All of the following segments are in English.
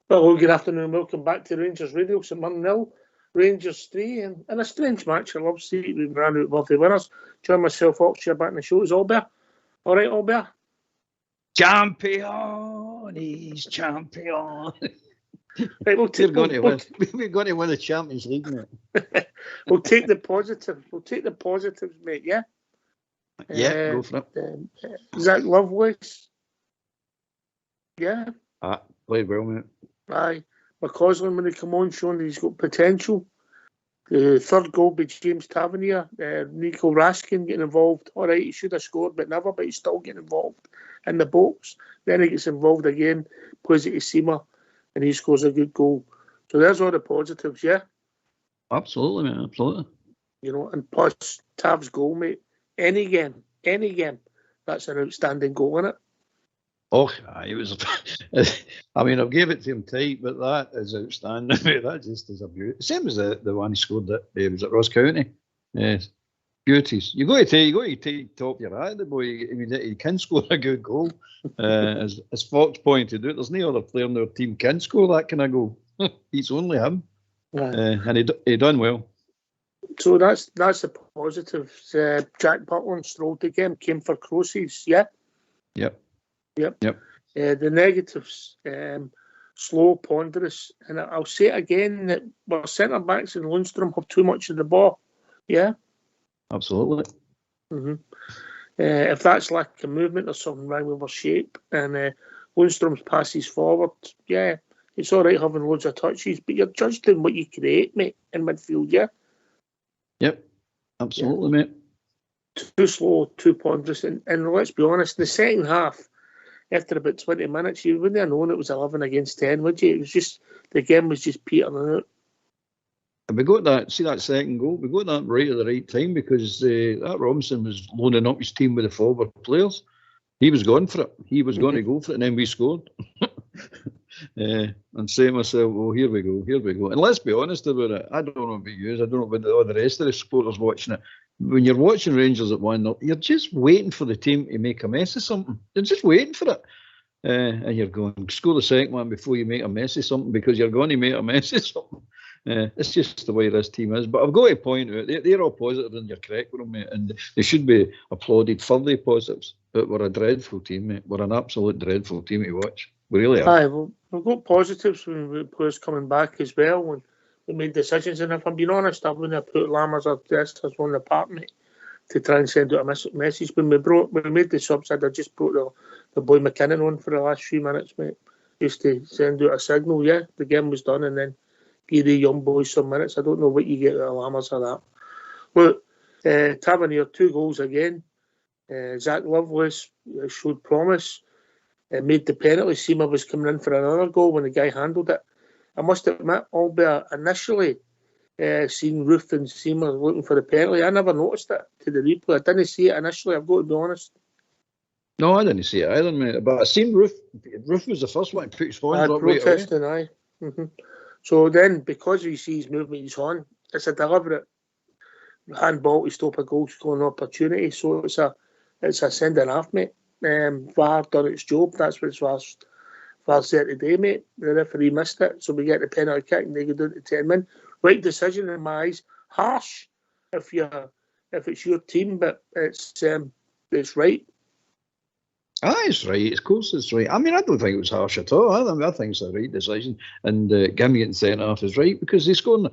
Well, good afternoon. Welcome back to Rangers Radio. St Mirren 0, Rangers 3, and in a strange match. I love seeing we ran out worthy winners. Join myself, Oxshire, back in the show. Is Albert? All right, Albert? Champion, he's champion. Right, We're going to win the Champions League, mate. We'll take the positive. We'll take the positives, mate. Yeah. Yeah, go for it. Zach Lovelace. Yeah. Played well, mate. Aye. McCausland, when he come on, showing he's got potential. The third goal by James Tavernier. Nico Raskin getting involved. All right, he should have scored, but never. But he's still getting involved in the box. Then he gets involved again, plays it to Seamer, and he scores a good goal. So there's all the positives, yeah? Absolutely, mate. Absolutely. You know, and plus Tav's goal, mate. Any game, that's an outstanding goal, isn't it? Oh, it was. I mean, I've gave it to him tight, but that is outstanding. That just is a beauty. Same as the one he scored at was at Ross County. Yes, beauties. You got to take top your eye. The boy, I mean, he can score a good goal. As Fox pointed out, there's no other player in their team can score that kind of goal. It's only him, and he done well. So that's the positives. Jack Butland strolled the game, came for crosses. Yeah. Yep. The negatives, slow, ponderous, and I'll say it again that our centre backs and Lundstrom have too much of the ball. Yeah, absolutely. Mm-hmm. If that's lack of movement, there's something wrong with our shape. And Lundstrom's passes forward, yeah, it's all right having loads of touches, but you're judged on what you create, mate, in midfield. Yeah. Yep, absolutely, mate. Too slow, too ponderous, and let's be honest, the second half. After about 20 minutes, you wouldn't have known it was 11 against 10, would you? It was just, the game was just petering out. And we got that second goal, we got that right at the right time because that Robinson was loading up his team with the forward players. He was going for it. He was going to go for it, and then we scored. And say to myself, well, here we go. And let's be honest about it. I don't know about you, I don't know about all the rest of the supporters watching it. When you're watching Rangers at 1-0, you're just waiting for the team to make a mess of something. You're just waiting for it. And you're going, score the second one before you make a mess of something because you're going to make a mess of something. It's just the way this team is. But I've got to point out, they're all positive and you're correct with them, mate. And they should be applauded for the positives. But we're a dreadful team, mate. We're an absolute dreadful team to watch. We really are. Aye, well, we've got positives when players coming back as well. When we made decisions, and if I'm being honest, I wouldn't have put Lammers or Desters on the park, mate, to try and send out a message. When we made the subs, I'd just brought the boy McKinnon on for the last few minutes, mate, just to send out a signal. Yeah, the game was done, and then give the young boys some minutes. I don't know what you get out of Lammers or that. Look, Tavernier, 2 goals again. Zach Lovelace showed promise. Made the penalty. Seamer was coming in for another goal when the guy handled it. I must admit, albeit initially seeing Ruth and Seamer looking for the penalty, I never noticed it to the replay. I didn't see it initially, I've got to be honest. No, I didn't see it either, mate. But I seen Ruth. Ruth was the first one to put his horns up protesting, right away. Mm-hmm. So then, because he sees movement, he's on. It's a deliberate handball to stop a goal-scoring opportunity. So it's a sending off, mate. VAR done its job. That's what VAR said today, mate. The referee missed it, so we get the penalty kick and they go down to 10 men. Right decision in my eyes. Harsh if it's your team, but it's right. It's right. Of course, it's right. I mean, I don't think it was harsh at all. I think it's a right decision, and him getting sent off is right because he's stopping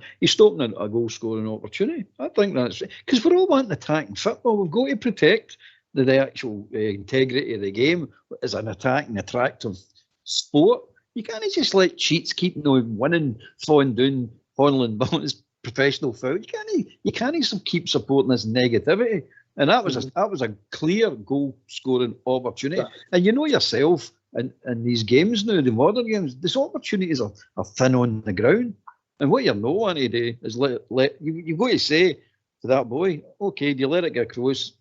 a goal-scoring opportunity. I think that's right because we're all wanting attacking football. We've got to protect the actual integrity of the game as an attacking, attractive sport. You can't just let cheats keep winning, falling down, funneling balls, professional foul. You can't keep supporting this negativity. And that was a clear goal scoring opportunity. Yeah. And you know yourself in these games now, the modern games, these opportunities are thin on the ground. And what you're not wanting to do is you've got to say to that boy, okay, do you let it get close?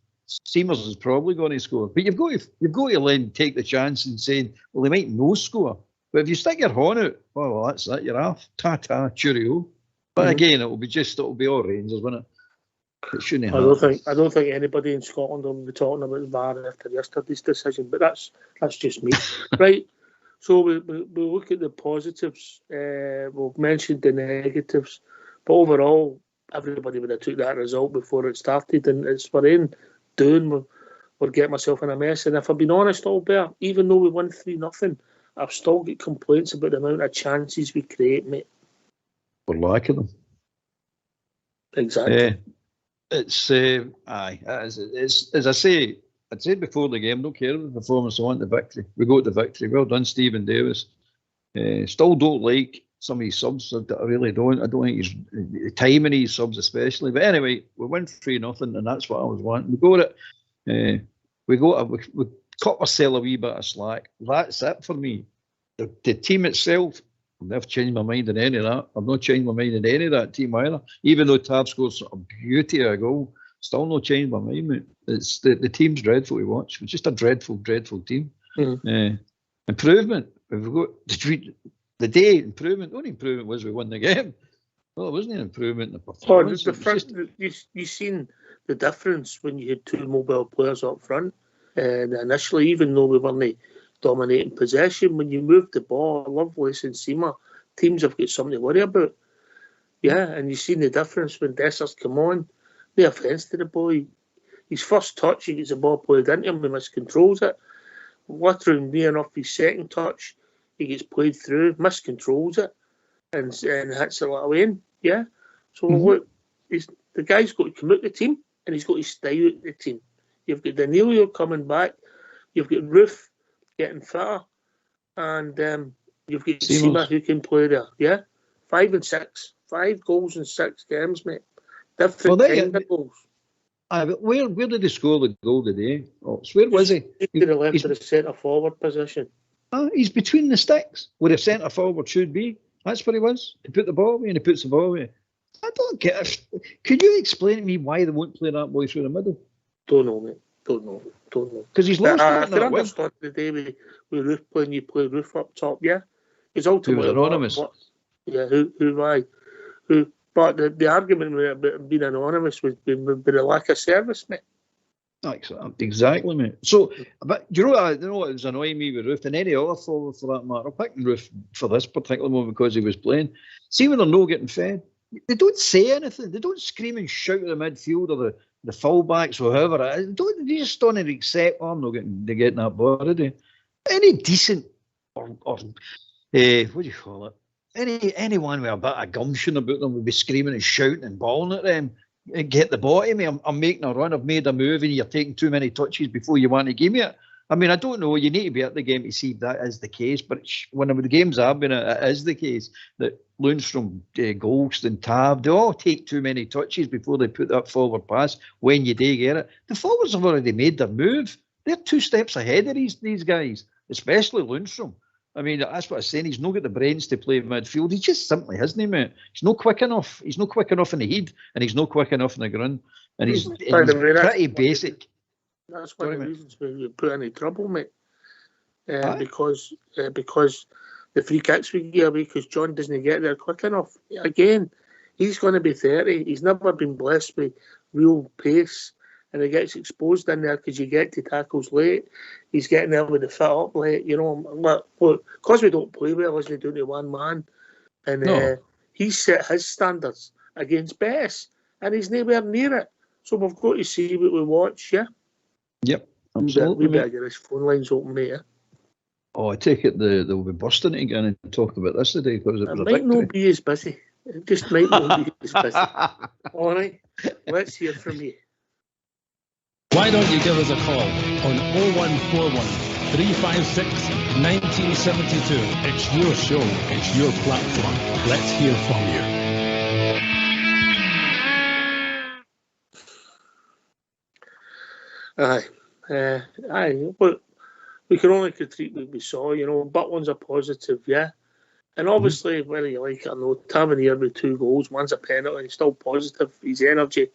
Seamers is probably going to score, but you've got to then take the chance and say, well, he might no score. But if you stick your horn out, well, that's it. You're off. Ta cheerio. But again, it'll be all Rangers, won't it? It shouldn't happen. I don't think anybody in Scotland will be talking about VAR after yesterday's decision. But that's just me, right? So we look at the positives. We've mentioned the negatives, but overall, everybody would have took that result before it started, and it's we're in doing. We're getting myself in a mess, and if I've been honest, Albert, even though we won 3-0, I've still got complaints about the amount of chances we create, mate. We're lacking them. Exactly. It's aye. It's as I say. I said before the game, don't care about the performance. I want the victory. We got the victory. Well done, Stephen Davis. Still don't like some of his subs. I really don't. I don't think he's the timing of his subs especially. But anyway, we win 3-0, and that's what I was wanting. We got it. We cut ourselves a wee bit of slack. That's it for me. The team itself, I've never changed my mind in any of that. I've not changed my mind in any of that team either. Even though Tav scores a beauty of a goal, still not changed my mind, mate. It's the team's dreadful to watch. It's just a dreadful team. Mm-hmm. Improvement. We've got the day improvement. The only improvement was we won the game. Well, it wasn't an improvement in the performance. You seen the difference when you had two mobile players up front. And initially, even though we weren't dominating possession, when you moved the ball, Lovelace and Seema, teams have got something to worry about. Yeah, and you've seen the difference when Dessers come on. No offence to the boy. His first touch, he gets the ball played into him, he miscontrols it. Lattering near off his second touch, he gets played through, miscontrols it, and hits it little in. Yeah. So look, the guy's got to come out the team, and he's got to stay out the team. You've got Danilo coming back, you've got Roof getting fitter, and you've got Seema who can play there. Yeah. 5 and 6. 5 goals in 6 games, mate. Different kind of goals. But where did he score the goal today? Oh, so where was he? He's to the left of the centre forward position. He's between the sticks, where the centre forward should be. That's where he was. He put the ball away and he puts the ball away. I don't get it. Could you explain to me why they won't play that boy through the middle? Don't know, mate. Don't know. Because he's lost. I can understand the day with Roof playing, you play Roof up top, yeah? Because ultimately, who was anonymous. Who? But the argument about being anonymous would be a lack of service, mate. Exactly, mate. So, but you know what was annoying me with Roof and any other forward for that matter? I'm picking Roof for this particular moment because he was playing. See when they're not getting fed, they don't say anything. They don't scream and shout at the midfield or the fullbacks or whoever it is. They just don't accept, I'm not getting that ball, are they? Any decent or what do you call it? Anyone with a bit of gumption about them would be screaming and shouting and bawling at them and get the ball to me. I'm making a run, I've made a move, and you're taking too many touches before you want to give me it. I mean, I don't know. You need to be at the game to see if that is the case. But when the games have been, it is the case that Lundstrom, Goldston, Tav, they all take too many touches before they put that forward pass when you do get it. The forwards have already made their move. They're 2 steps ahead of these guys, especially Lundstrom. I mean, that's what I'm saying. He's not got the brains to play midfield. He just simply hasn't, mate. He's not quick enough. He's not quick enough in the head, and he's not quick enough in the ground. And he's pretty basic. That's one of the reasons we put any trouble, mate. Because the free kicks we give away because John doesn't get there quick enough. Again, he's going to be 30. He's never been blessed with real pace. And he gets exposed in there because you get to tackles late. He's getting there with the fit up late, you know. Because we don't play well, isn't he doing to one man? And he set his standards against Bess, and he's nowhere near it. So we've got to see what we watch, yeah? Yep, absolutely. We better get his phone lines open, mate. Oh, I take it they'll be bursting it again and talk about this today because it was a victory. It might not be as busy. It just might not be as busy. All right, let's hear from you. Why don't you give us a call on 0141 356 1972. It's your show, it's your platform. Let's hear from you. But we can only critique what we saw, you know. Butlin's a positive, yeah. And obviously, whether you like it or not, Tavernier with 2 goals, one's a penalty, he's still positive. His energy,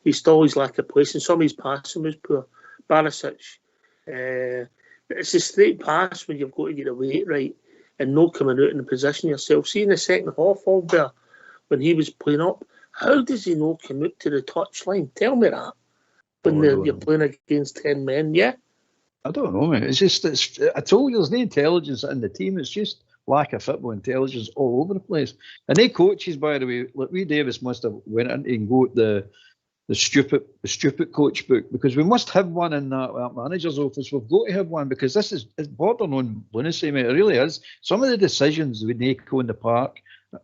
he's still his lack of place, and some of his passing was poor. Barisic, it's a straight pass when you've got to get the weight right and not coming out in the position yourself. See in the second half of there, when he was playing up, how does he not come out to the touchline? Tell me that. When you're playing against 10 men, yeah? I don't know, mate. I told you there's no intelligence in the team. It's just lack of football intelligence all over the place. And they coaches, by the way, like Wee Davis must have went in and got the stupid coach book, because we must have one in that manager's office. We've got to have one, because this is bordering on lunacy, mate. It really is. Some of the decisions we make in the park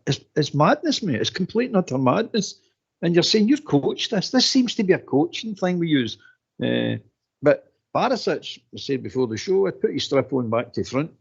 is madness, mate. It's complete and utter madness. And you're saying you've coached this. This seems to be a coaching thing we use. But Barisic, I said before the show, I'd put his strip on back to front.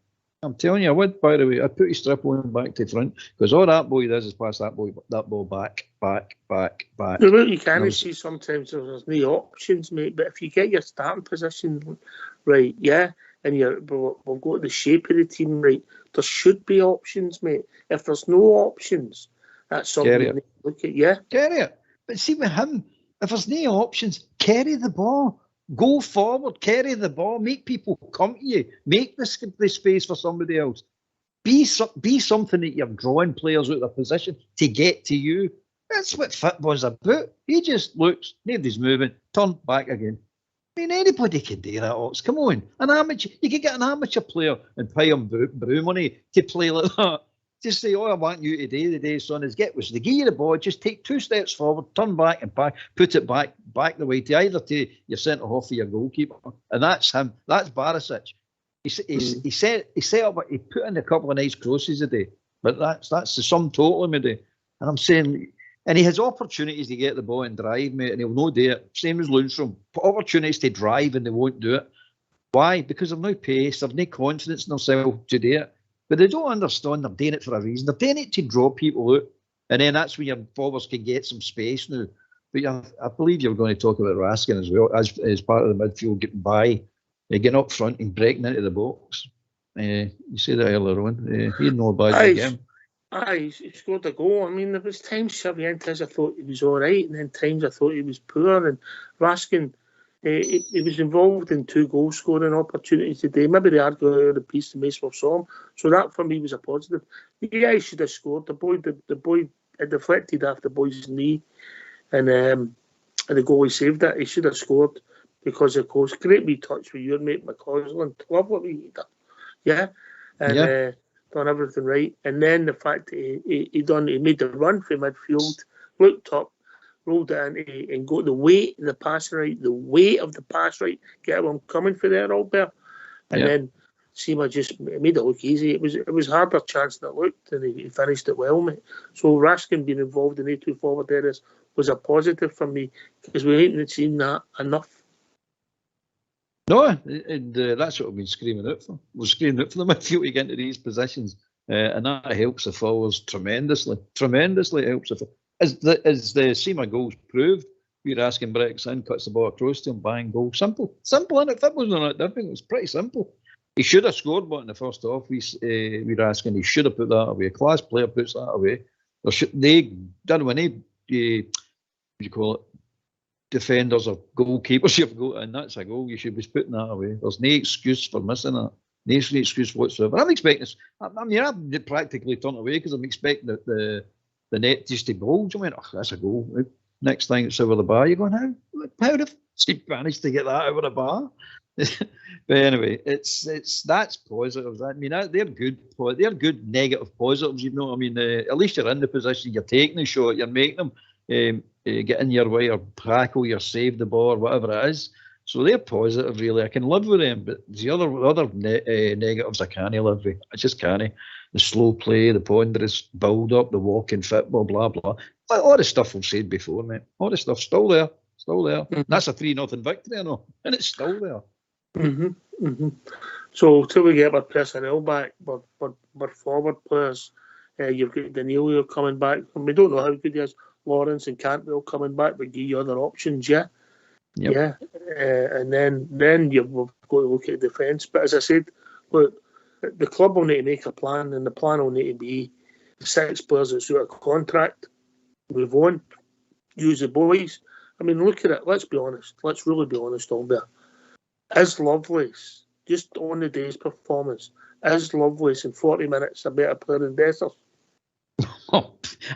I'm telling you, I would, by the way. I'd put his strip on back to front, because all that boy does is pass that ball back. The what you can see sometimes there's no options, mate. But if you get your starting position right, yeah, and we've got the shape of the team right, there should be options, mate. If there's no options, that's something you need to look at, yeah. Carry it. But see, with him, if there's no options, carry the ball. Go forward, carry the ball, make people come to you, make the space for somebody else. Be something that you're drawing players out of their position to get to you. That's what football's about. He just looks, nobody's moving, turn back again. I mean, anybody can do that, Ox. Come on. An amateur, you could get an amateur player and pay him brew money to play like that. Just say, all I want you today, son, is they give you the ball, just take 2 steps forward, turn back and back, put it back the way to either to your centre half or your goalkeeper. And that's him. That's Barisic. He put in a couple of nice crosses a day, but that's the sum total of the day. And I'm saying, and he has opportunities to get the ball and drive, mate, and he'll no do it. Same as Lundstrom. Opportunities to drive and they won't do it. Why? Because they've no pace, they've no confidence in themselves to do it. But they don't understand they're doing it for a reason. They're doing it to draw people out. And then that's when your forwards can get some space now. But I believe you're going to talk about Raskin as well, as part of the midfield, getting up front and breaking into the box. You said that earlier on. He had no bad game. He scored a goal. I mean, there was times Cervantes I thought he was all right, and then times I thought he was poor. And Raskin, he was involved in 2 goal scoring opportunities today. Maybe they argued out the piece to make saw him. So that for me was a positive. Yeah, he should have scored. The boy had deflected off the boy's knee, and the goal he saved it. He should have scored, because of course, great wee touch with your mate McCausland. Love what he did. Yeah, and done everything right. And then the fact that he made the run for midfield, looked up, rolled it in and got the weight of the pass right, get him coming for there, Albert. And then Seema just made it look easy. It was harder chance than it looked, and he finished it well, mate. So Raskin being involved in A2 forward areas was a positive for me, because we ain't seen that enough. No, and that's what we've been screaming out for. We're screaming out for the midfield to get into these positions, and that helps the forwards tremendously. Tremendously helps the forwards. As the Seema goals proved, we're asking breaks in, cuts the ball across to him, bang, goal. Simple, isn't it? Football's not that difficult. It's pretty simple. He should have scored one in the first half. We're asking, he should have put that away. A class player puts that away. They don't when what do you call it? Defenders or goalkeepers you've got, and that's a goal. You should be putting that away. There's no excuse for missing that. No excuse whatsoever. I'm expecting this. I mean, I've practically turned away because I'm expecting the net just to bulge. I went, oh, that's a goal. Next thing it's over the bar. You're going, how did he manage to get that over the bar? But anyway, that's positive. I mean, they're good. They're good negative positives. You know, I mean, at least you're in the position. You're taking the shot. You're making them get in your way or tackle, or save the ball, or whatever it is. So they're positive, really. I can live with them, but the other negatives I can't live with. I just can't. The slow play, the ponderous build-up, the walking football, blah, blah. All the stuff we've said before, mate. All the stuff's still there. Mm-hmm. That's a 3-0 victory, I know, and it's still there. Mm-hmm. Mm-hmm. So till we get our personnel back, we're forward players. You've got Danilo coming back. We don't know how good he is. Lawrence and Cantwell coming back, but give you other options, yeah. Yep. Yeah. And then you've got to look at defence. But as I said, look, the club will need to make a plan, and the plan will need to be 6 players that's out of contract. Move on. Use the boys. I mean, look at it. Let's be honest. Let's really be honest, Albert. Is Lovelace, just on the day's performance, is Lovelace in 40 minutes a better player than Dessers?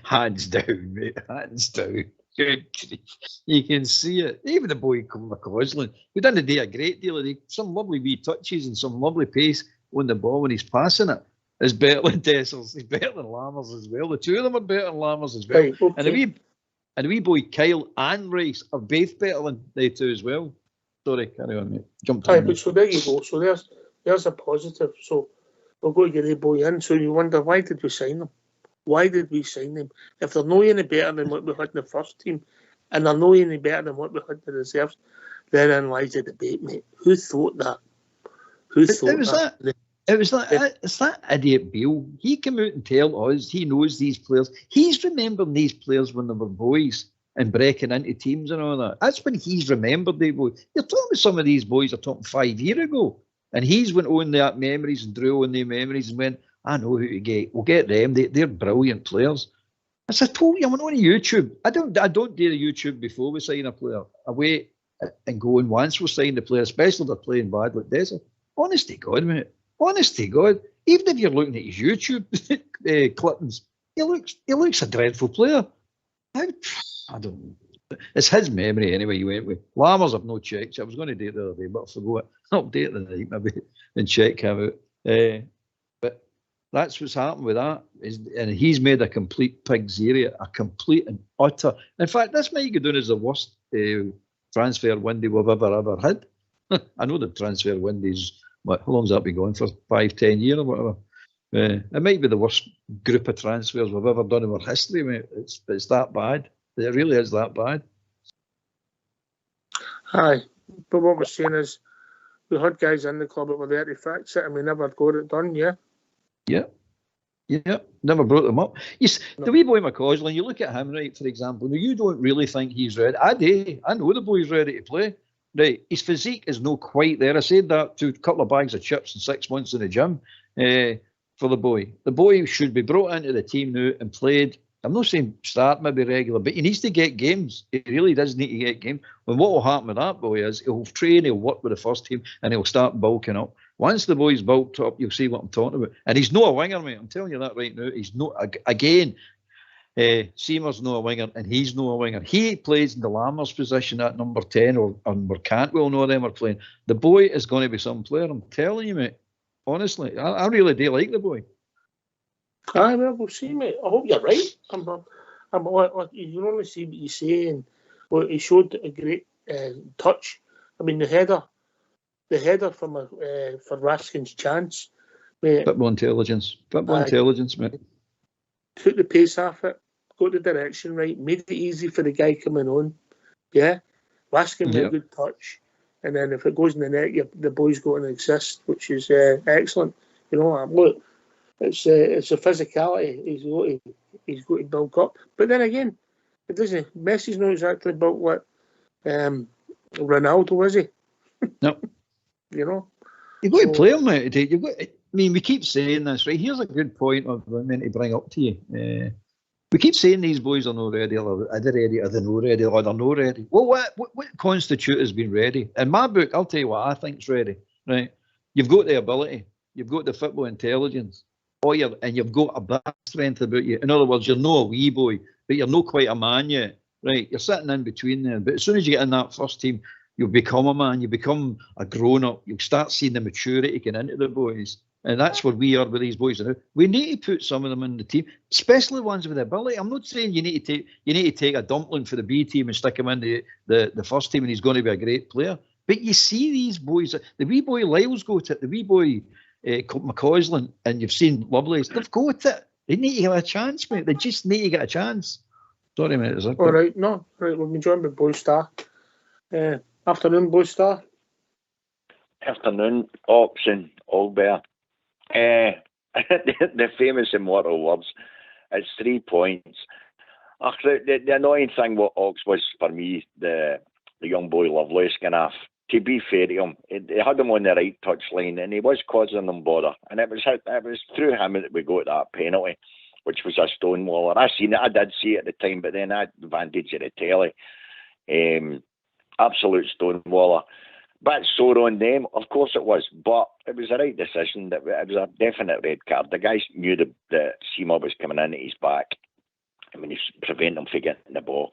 Hands down, mate. Hands down. Good grief. You can see it. Even the boy McCausland, who didn't do a great deal of some lovely wee touches and some lovely pace on the ball when he's passing it. Is better than Dessers. He's better than Lammers as well. The two of them are better than Lammers as well. Right, okay. And the wee boy Kyle and Rice are both better than they two as well. Sorry, carry on, mate. Jumped in. But so there you go. So there's a positive. So we're going to get the boy in. So you wonder, why did we sign him? Why did we sign him? If they're not any better than what we had in the first team, and they're not any better than what we had in the reserves, then lies the debate, mate. Who thought that? It's that idiot Beale. He came out and tell us he knows these players. He's remembering these players when they were boys and breaking into teams and all that. That's when he's remembered the boys. You're talking about some of these boys are talking 5 years ago. And he's went on that memories and drew on their memories and went, I know who to get. We'll get them. They're brilliant players. As I told you, I went on YouTube. I don't do the YouTube before we sign a player. I wait and go in once we sign the player, especially if they're playing bad like this. Honest to God, mate. Honest to God. Even if you're looking at his YouTube clippings, he looks a dreadful player. I don't know. It's his memory anyway, you went with. Lammers I've no checked. I was going to do it the other day, but I forgot. I'll update the night maybe and check him out. But that's what's happened with that. And he's made a complete pig's area, a complete and utter. In fact, this might go down as the worst transfer window we've ever had. I know the transfer window's, how long's that been going for? 5-10 years or whatever. It might be the worst group of transfers we've ever done in our history, mate. It's that bad. It really is that bad. Aye, but what we're saying is we had guys in the club that were there to fix it and we never got it done, yeah? Yeah, never brought them up. Yes, no. The wee boy McCausland, you look at him, right, for example, you don't really think he's ready. I do. I know the boy's ready to play. Right, his physique is not quite there. I said that to a couple of bags of chips and 6 months in the gym for the boy. The boy should be brought into the team now and played. I'm not saying start maybe regular, but he needs to get games. He really does need to get games. And what will happen with that boy is he'll train, he'll work with the first team, and he'll start bulking up. Once the boy's bulked up, you'll see what I'm talking about. And he's not a winger, mate. I'm telling you that right now. He's not, again, Seymour's not a winger, and he's not a winger. He plays in the Lammers position at number 10, or where Cantwell, none of them are playing. The boy is going to be some player, I'm telling you, mate. Honestly, I really do like the boy. Aye, well, we'll see, mate. I hope you're right. You only see what you say, and well, he showed a great touch. I mean, the header from for Raskin's chance, mate. Bit more intelligence, mate. Took the pace off it, got the direction right, made it easy for the guy coming on. Yeah, Raskin made a good touch, and then if it goes in the net, the boy's got an assist, which is excellent. You know, look. It's a physicality he's got to build up. But then again, it doesn't. Messi's not exactly built what Ronaldo, is he? No. You know? You've got to play him, mate. We keep saying this, right? Here's a good point I meant to bring up to you. We keep saying these boys are not ready, or are they ready, are they not ready, or they're not ready. Well, what constitutes as being ready? In my book, I'll tell you what I think's ready, right? You've got the ability, you've got the football intelligence, and you've got a bit of strength about you. In other words, you're not a wee boy, but you're not quite a man yet, right? You're sitting in between there. But as soon as you get in that first team, you'll become a man. You become a grown-up. You'll start seeing the maturity get into the boys. And that's where we are with these boys now. We need to put some of them in the team, especially ones with ability. I'm not saying you need to take a dumpling for the B team and stick him in the first team and he's going to be a great player. But you see these boys, the wee boy Lyle's got it, the wee boy McCausland, and you've seen Lovelace, they've got it. They need to get a chance, mate. They just need to get a chance. Sorry, mate. Is that all right? No, right. We'll be joined by Boy Star. Afternoon, Boy Star. Afternoon, Ox and Albert. The famous immortal words. It's 3 points. The annoying thing with Ox was, for me, the young boy Lovelace going off. To be fair to him, he had him on the right touchline and he was causing them bother. And it was through him that we got that penalty, which was a stonewaller. I did see it at the time, but then I had the advantage of the telly. Absolute stonewaller. But sore on them, of course it was. But it was the right decision. It was a definite red card. The guys knew that Seymour was coming in at his back. I mean, he's preventing him from getting the ball.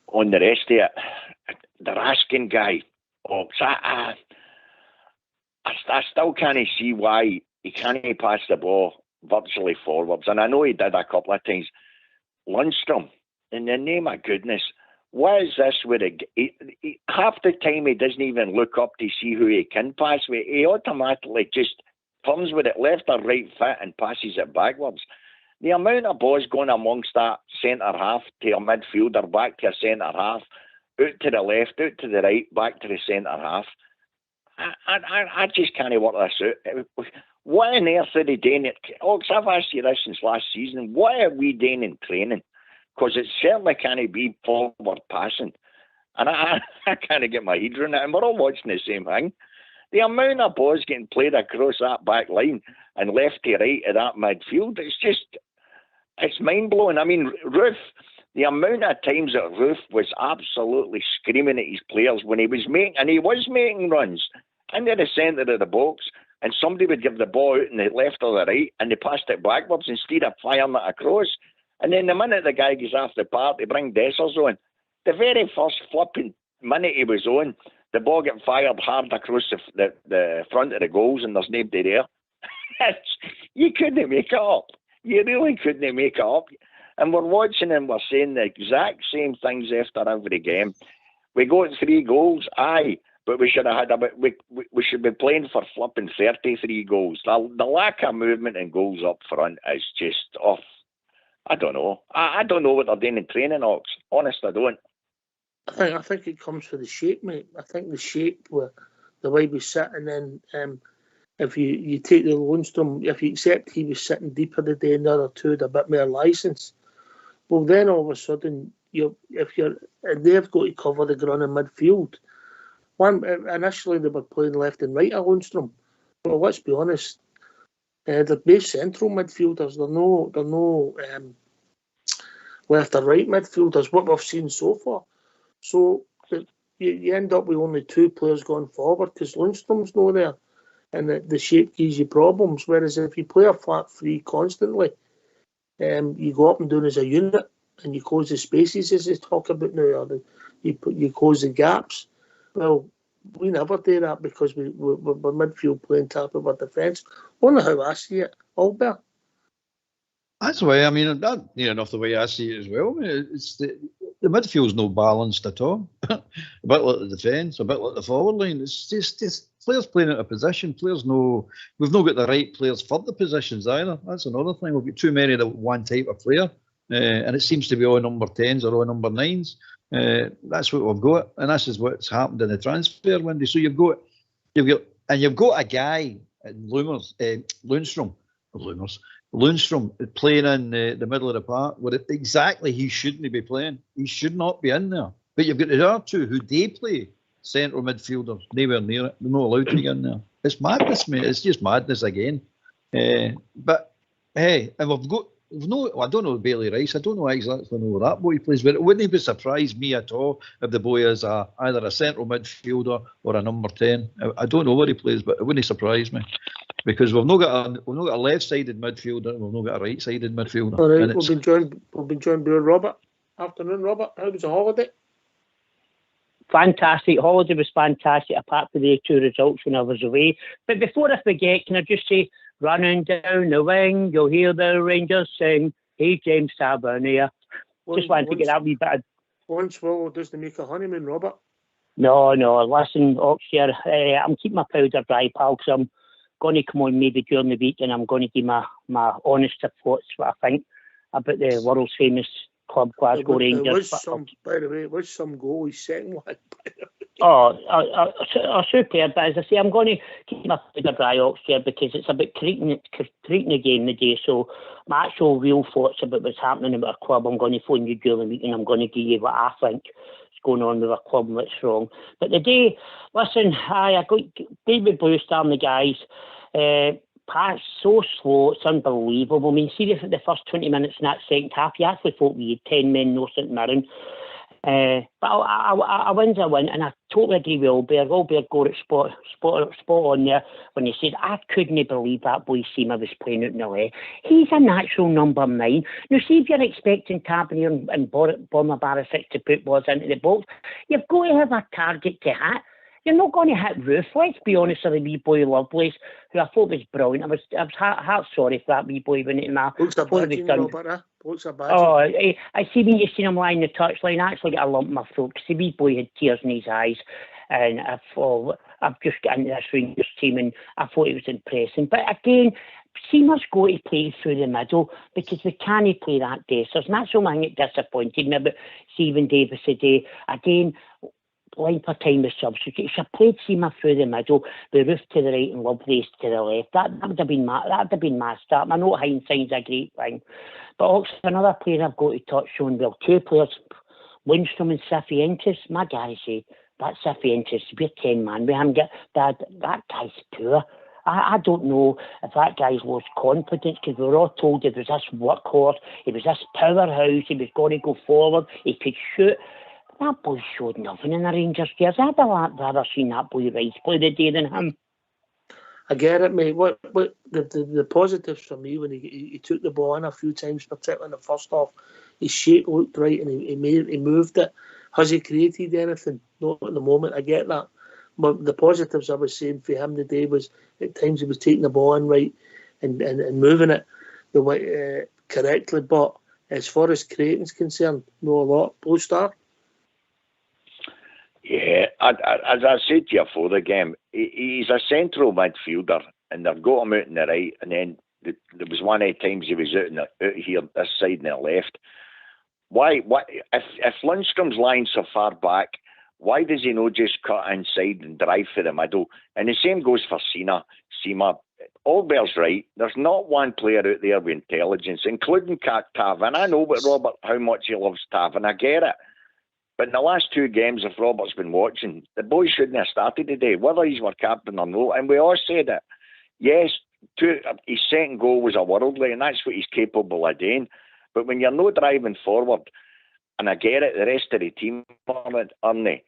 on the rest of it, the Raskin guy, I still can't see why he can't pass the ball virtually forwards. And I know he did a couple of times. Lundstrom, in the name of goodness, what is this with half the time he doesn't even look up to see who he can pass with. He automatically just comes with it left or right foot and passes it backwards. The amount of balls going amongst that centre half to a midfielder, back to a centre half, out to the left, out to the right, back to the centre half. I just can't work this out. What on earth are they doing? Ox, I've asked you this since last season. What are we doing in training? Because it certainly can't be forward passing. And I can't get my head around it. And we're all watching the same thing. The amount of balls getting played across that back line and left to right of that midfield, it's mind-blowing. I mean, Roof, the amount of times that Roof was absolutely screaming at his players when he was making runs into the centre of the box, and somebody would give the ball out in the left or the right, and they passed it backwards instead of firing it across. And then the minute the guy gets off the park, they bring Dessers on. The very first flipping minute he was on, the ball get fired hard across the front of the goals, and there's nobody there. You couldn't make it up. You really couldn't make it up. And we're watching and we're saying the exact same things after every game. We got 3 goals, aye, but we should have had we should be playing for flipping 33 goals. The lack of movement and goals up front is just off. I don't know. I don't know what they're doing in training, Ox. Honest, I don't. I think it comes for the shape, mate. I think the shape, the way we sit, and then if you take the Lundstrom, if you accept he was sitting deeper today and the other two had a bit more licence, well then all of a sudden they've got to cover the ground in midfield. Initially they were playing left and right of Lundstrom. Well, let's be honest, they're both central midfielders. They're no left or right midfielders. What we've seen so far. So you end up with only 2 players going forward because Lundstrom's not there, and the shape gives you problems. Whereas if you play a flat 3 constantly, you go up and down as a unit, and you close the spaces as they talk about now, or you close the gaps. Well, we never do that because we're midfield playing top of our defence. Only how I see it, Albert. That's the way. I mean, that near enough the way I see it as well. I mean, it's the midfield's no balanced at all. A bit like the defence, a bit like the forward line. It's just players playing out of position. We've not got the right players for the positions either. That's another thing. We've got too many of the one type of player, and it seems to be all number 10s or all number 9s. That's what we've got, and this is what's happened in the transfer window. So you've got a guy at Lundstrom playing in the middle of the park where exactly he shouldn't be playing. He should not be in there. But you've got the other two who they play central midfielders, nowhere near it. They're not allowed to be in there. It's madness, mate. It's just madness again. But hey, and I don't know Bailey Rice. I don't know exactly where that boy plays, but it wouldn't be surprised me at all if the boy is either a central midfielder or a number 10. I don't know where he plays, but it wouldn't surprise me because we've not got a left-sided midfielder, and we've not got a right-sided midfielder. All right, we've been joined by Robert. Afternoon, Robert. How was the holiday? Fantastic. Holiday was fantastic, apart from the 2 results when I was away. But before I forget, can I just say, running down the wing, you'll hear the Rangers sing, "Hey James Tavernier." Just wanted to get that wee bit of... One swallow doesn't make a honeymoon, Robert. No, listen, Oxford, I'm keeping my powder dry, pal, because I'm going to come on maybe during the week and I'm going to give my honest thoughts, what I think about the world's famous club, Glasgow Rangers. By the way, it was some goal he's setting like. Superb. But as I say, I'm going to keep my powder dry, Oxford, because it's about creating the game today. So my actual real thoughts about what's happening about our club, I'm going to phone you during the week and I'm going to give you what I think is going on with our club and what's wrong. But today, listen, I got David Brewster and the guys. Pass so slow, it's unbelievable. I mean, see the first 20 minutes in that second half, you actually thought we had 10 men, no St Mirren. But a win's a win, and I totally agree with Alberg. Alberg got it spot on there when he said, I couldn't believe that boy Seema was playing out in the left. He's a natural number 9. Now, see if you're expecting Tavernier and Bomber Barisic to put balls into the box, you've got to have a target to hit. You're not going to hit Roof. Let's be honest with the wee boy Lovelace, who I thought was brilliant. I was heart sorry for that wee boy when it my Looks a badging, Robert. Looks a badging. Oh, I see when you seen him lying in the touchline, I actually got a lump in my throat because the wee boy had tears in his eyes. And I've just got into this Rangers team and I thought it was impressive. But again, Seamer's got to play through the middle because they can't play that Dessers. And that's the only thing that disappointed me about Stephen Davis today. Again, line for time with substitutes. I played Seamer through the middle, the Roof to the right and Lovelace to the left. That would have been my start. I know hindsight's a great thing. But also another player I've got to touch on, well, 2 players, Lundstrom and Cifuentes. My guy said, that Cifuentes, we're 10 man. We haven't got that guy's poor. I don't know if that guy's lost confidence because we were all told he was this workhorse, he was this powerhouse, he was going to go forward, he could shoot. That boy showed nothing in the Rangers years. I'd have rather seen that boy Rice play the day than him. I get it, mate. What the positives for me when he took the ball in a few times, particularly in the first half, his shape looked right and he moved it. Has he created anything? Not at the moment. I get that. But the positives I was saying for him today was at times he was taking the ball in right and moving it the way correctly. But as far as creating's concerned, no a lot. Blue Star. Yeah, as I said to you before the game, he's a central midfielder, and they've got him out on the right, and then there was one of the times he was out here, this side and the left. Why? If Lundstrom's lying so far back, why does he not just cut inside and drive for the middle? And the same goes for Seema. Albert's right. There's not one player out there with intelligence, including Tav. And I know, Robert, how much he loves Tav, and I get it. But in the last 2 games, if Robert's been watching, the boy shouldn't have started today, whether he's were captain or not. And we all said it. Yes, his second goal was a worldly, and that's what he's capable of doing. But when you're not driving forward, and I get it, the rest of the team aren't they?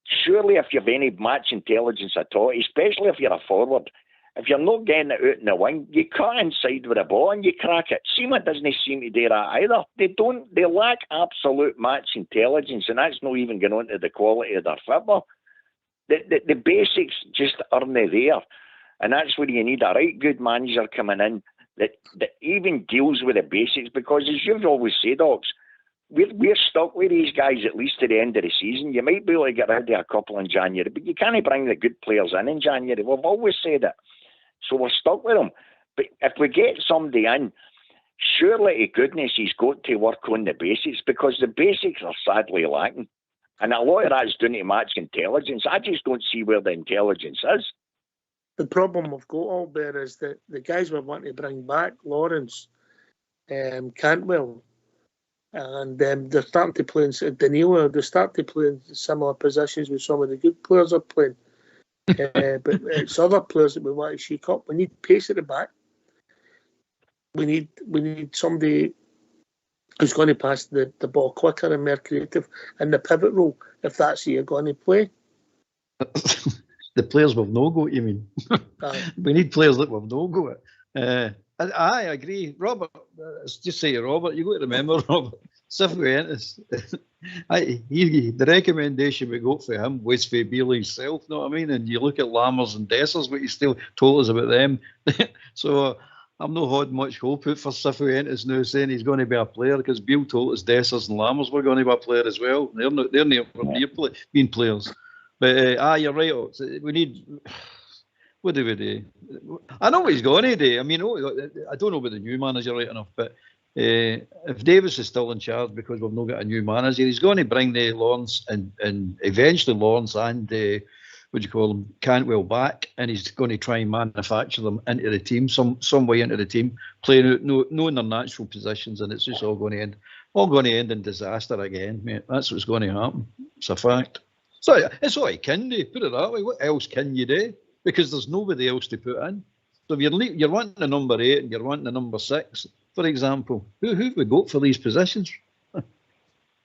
Surely if you've any match intelligence at all, especially if you're a forward, if you're not getting it out in the wing, you cut inside with a ball and you crack it. Seema doesn't seem to do that either. They lack absolute match intelligence, and that's not even going on to the quality of their football. The basics just aren't there. And that's where you need a right good manager coming in that even deals with the basics, because as you've always said, Ox, we're stuck with these guys at least to the end of the season. You might be able to get rid of a couple in January, but you can't bring the good players in January. We've always said it. So we're stuck with them. But if we get somebody in, surely to goodness he's got to work on the basics, because the basics are sadly lacking. And a lot of that's down to match intelligence. I just don't see where the intelligence is. The problem we've got, Albert, is that the guys we want to bring back, Lawrence, Cantwell, and they're starting to play in Danilo, they start to play in similar positions with some of the good players are playing. But it's other players that we want to shake up. We need pace at the back. We need somebody who's going to pass the ball quicker and more creative in the pivot role, if that's who you're going to play. The players we've no got, you mean? We need players that we've no got. I agree. Robert, just say to Robert, you've got to remember, Robert, Cifuentes, the recommendation we got for him was for Beale himself, know what I mean? And you look at Lammers and Dessers, what he still told us about them. So I'm not holding much hope out for Cifuentes now, saying he's going to be a player, because Beale told us Dessers and Lammers were going to be a player as well. They're not near being players. But you're right. We need. What do we do? I know what he's going to do. I mean, I don't know about the new manager right enough, but if Davis is still in charge because we've not got a new manager, he's going to bring the Lawrence and eventually Lawrence and Cantwell back, and he's going to try and manufacture them into the team, some way into the team, playing out no in their natural positions, and it's just all going to end in disaster again, mate. That's what's going to happen. It's a fact. So it's all you can do. Put it that way. What else can you do? Because there's nobody else to put in. So if you're wanting the number 8 and you're wanting the number 6, for example, who have we got for these positions?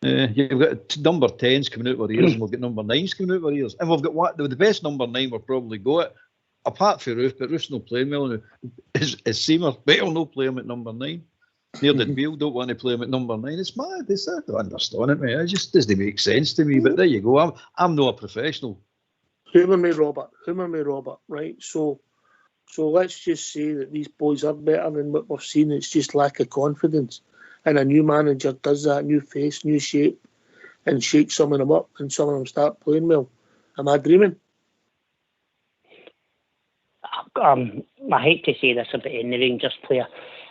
You've got number 10s coming out with ears, and we've got number 9s coming out with ears. And we've got the best number 9 we've probably got, apart from Ruth, but Ruth's not playing well now, is Seamer. Bale no play him at number 9. Near did Beale don't want to play him at number 9. It's mad. I don't understand it, mate. It just doesn't make sense to me. But there you go. I'm not a professional. Humour me, Robert, right? So let's just say that these boys are better than what we've seen. It's just lack of confidence. And a new manager does that, new face, new shape, and shakes some of them up, and some of them start playing well. Am I dreaming? I hate to say this about any Rangers player,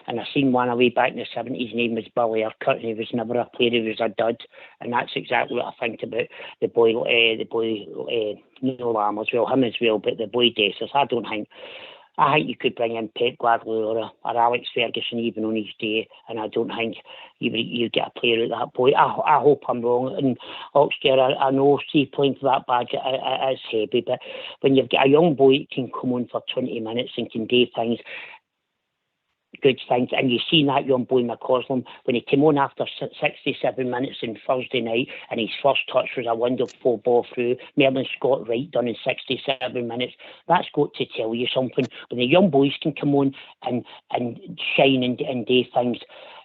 and I seen one away back in the 70s. His name was Billy Urquhart, and he was never a player, he was a dud, and that's exactly what I think about the boy Neil Lamb as well, him as well, but the boy Dessers. I think you could bring in Pep Guardiola or Alex Ferguson even on his day, and I don't think you get a player at that point. I hope I'm wrong. And Oxford, I know 3 points for that badge is heavy, but when you've got a young boy that can come on for 20 minutes and can do things, good things, and you see that young boy McCausland when he came on after 67 minutes on Thursday night, and his first touch was a wonderful ball through. Mirren Scott Wright done in 67 minutes. That's got to tell you something. When the young boys can come on and shine and do things,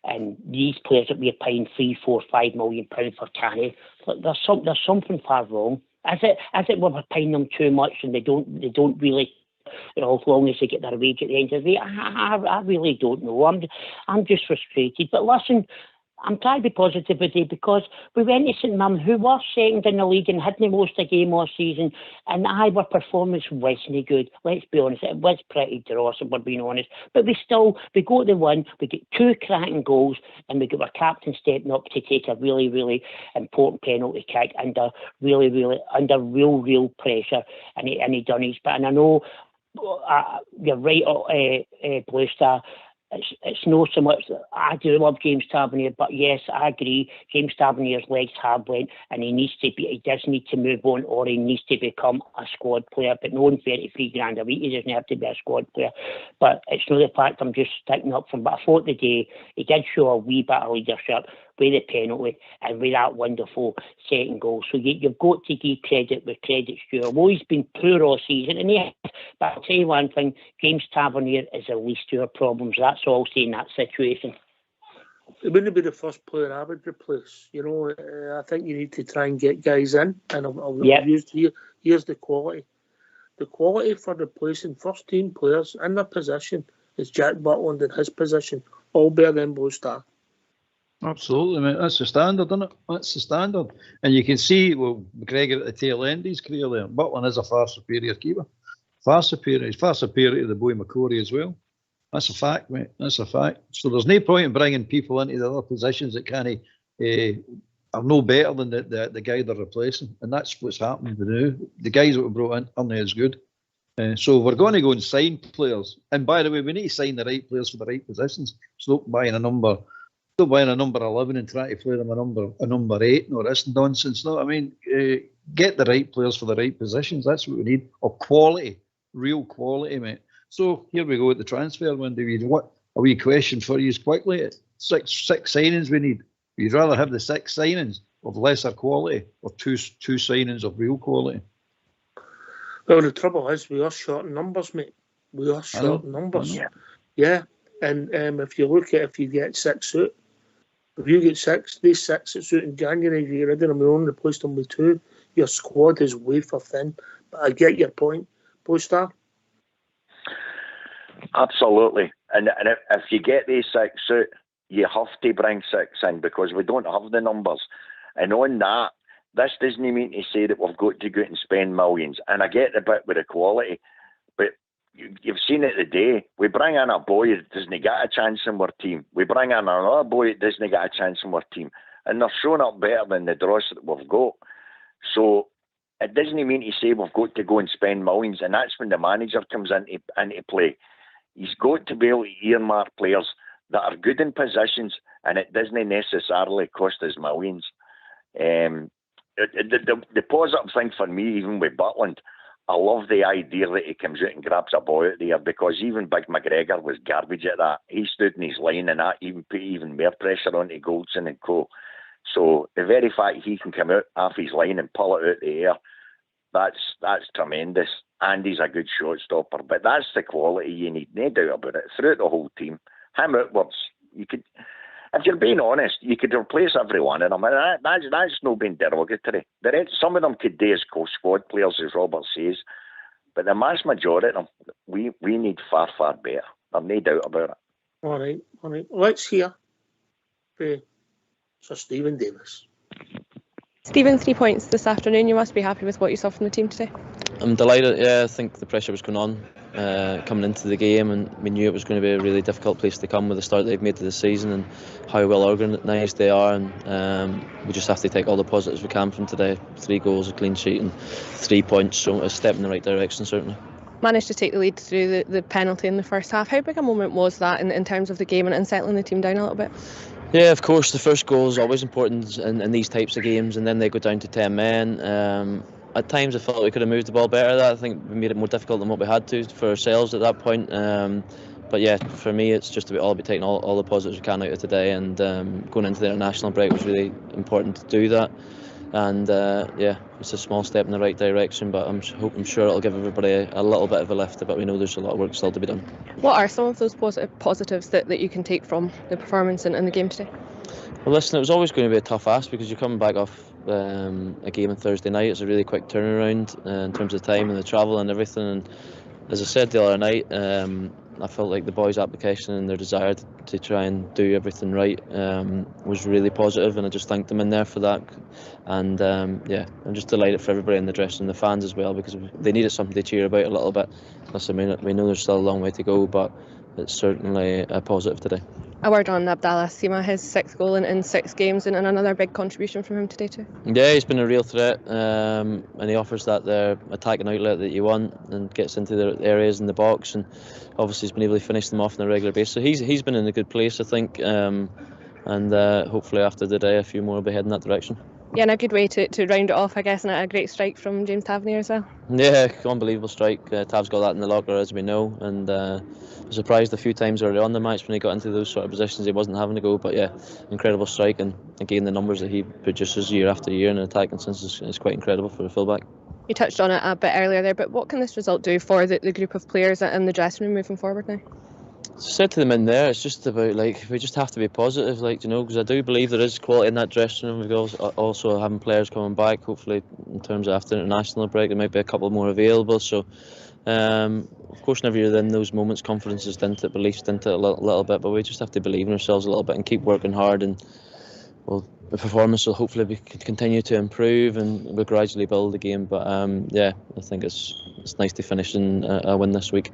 and these players that we're paying £3, £4, £5 million for Canny, there's something far wrong. Is it we're paying them too much and they don't really, as long as they get their wage at the end of the day? I really don't know. I'm just frustrated. But listen, I'm trying to be positive today because we went to St Mirren, who were second in the league and hadn't lost a game all season, and our performance wasn't good. Let's be honest, it was pretty dross, if we're being honest. But we got the win, we get 2 cracking goals, and we got our captain stepping up to take a really, really important penalty kick under real pressure, and he done his bit. And I know you're right, Blue Star. It's not so much that I do love James Tavernier, but yes, I agree. James Tavernier's legs have went, and he does need to move on, or he needs to become a squad player. But no, on $33,000 a week, he doesn't have to be a squad player. But it's not the fact I'm just sticking up for him. But I thought today he did show a wee bit of leadership with the penalty and with that wonderful second goal. So you've got to give credit where credit's due. Although he's been poor all season, and but I'll tell you one thing, James Tavernier is the least of our problems. That's all I'll say in that situation. It wouldn't be the first player I would replace. I think you need to try and get guys in, and I'll use here's the quality. The quality for replacing first team players in their position is Jack Butland in his position, all better than Blue Star. Absolutely, mate. That's the standard, isn't it? That's the standard. And you can see, McGregor at the tail end of his career there. Butland is a far superior keeper. Far superior. He's far superior to the boy McCory as well. That's a fact, mate. That's a fact. So there's no point in bringing people into the other positions that are no better than the guy they're replacing. And that's what's happening now. The guys that were brought in aren't as good. So we're going to go and sign players. And by the way, we need to sign the right players for the right positions. So don't buy a number 11 and try to play them a number 8. No, that's nonsense. No, I mean, get the right players for the right positions. That's what we need. Of quality, real quality, mate. So here we go at the transfer window. What a wee question for you quickly. Six signings we need. You'd rather have the 6 signings of lesser quality or two signings of real quality? Well, the trouble is we are short in numbers, mate. We are short in numbers. Yeah. And if you get 6 out, if you get 6, these 6 that's out in January, you get rid of them, you only replace them with 2. Your squad is wafer thin. But I get your point, Blue Star. Absolutely. And if you get these 6 out, you have to bring 6 in because we don't have the numbers. And on that, this doesn't mean to say that we've got to go out and spend millions. And I get the bit with the quality, but you've seen it today. We bring in a boy that doesn't get a chance in our team. We bring in another boy that doesn't get a chance in our team. And they're showing up better than the dross that we've got. So it doesn't mean to say we've got to go and spend millions. And that's when the manager comes into play. He's got to be able to earmark players that are good in positions, and it doesn't necessarily cost us millions. The positive thing for me, even with Butland, I love the idea that he comes out and grabs a ball out there, because even Big McGregor was garbage at that. He stood in his line and that even put even more pressure onto Goldson and co. So the very fact he can come out off his line and pull it out the air, that's tremendous. And he's a good shot stopper. But that's the quality you need, no doubt about it. Throughout the whole team, him outwards, you could, if you're being honest, you could replace every one of them. And that's no being derogatory. Some of them could do as squad players, as Robert says. But the mass majority of them, we need far, far better. There's no doubt about it. All right. Let's hear Sir Stephen Davis. Stephen, 3 points this afternoon. You must be happy with what you saw from the team today. I'm delighted. Yeah, I think the pressure was going on coming into the game, and we knew it was going to be a really difficult place to come with the start they've made to the season and how well organised they are. And we just have to take all the positives we can from today. 3 goals, a clean sheet, and 3 points. So a step in the right direction, certainly. Managed to take the lead through the penalty in the first half. How big a moment was that in terms of the game and settling the team down a little bit? Yeah, of course, the first goal is always important in these types of games, and then they go down to 10 men. At times I felt we could have moved the ball better. I think we made it more difficult than what we had to for ourselves at that point. But yeah, for me it's just all about taking all the positives we can out of today, and going into the international break was really important to do that. And yeah, it's a small step in the right direction, but I'm sure it'll give everybody a little bit of a lift, but we know there's a lot of work still to be done. What are some of those positives that you can take from the performance in the game today? Well, listen, it was always going to be a tough ask because you're coming back off a game on Thursday night. It's a really quick turnaround in terms of time and the travel and everything. And as I said the other night, I felt like the boys' application and their desire to try and do everything right was really positive, and I just thanked them in there for that. And yeah, I'm just delighted for everybody in the dressing room, the fans as well, because they needed something to cheer about a little bit. Listen, we know there's still a long way to go, but it's certainly a positive today. A word on Abdallah Sima, his 6th goal in 6 games, and another big contribution from him today too. Yeah, he's been a real threat, and he offers that attacking outlet that you want and gets into the areas in the box, and obviously he's been able to finish them off on a regular basis. So he's been in a good place, I think, and hopefully after the day a few more will be heading that direction. Yeah, and a good way to round it off, I guess, and a great strike from James Tavernier as well. Yeah, unbelievable strike. Tav's got that in the locker, as we know, and I was surprised a few times early on the match when he got into those sort of positions he wasn't having to go, but yeah, incredible strike, and again the numbers that he produces year after year in an attacking sense is quite incredible for a fullback. You touched on it a bit earlier there, but what can this result do for the group of players in the dressing room moving forward now? I said to them in there, it's just about we just have to be positive, because I do believe there is quality in that dressing room. We've also having players coming back, hopefully in terms of after international break there might be a couple more available. So of course whenever you're in those moments, confidence is into it, belief's into it a little bit, but we just have to believe in ourselves a little bit and keep working hard, and the performance will hopefully continue to improve, and we'll gradually build the game. But yeah, I think it's nice to finish in a win this week.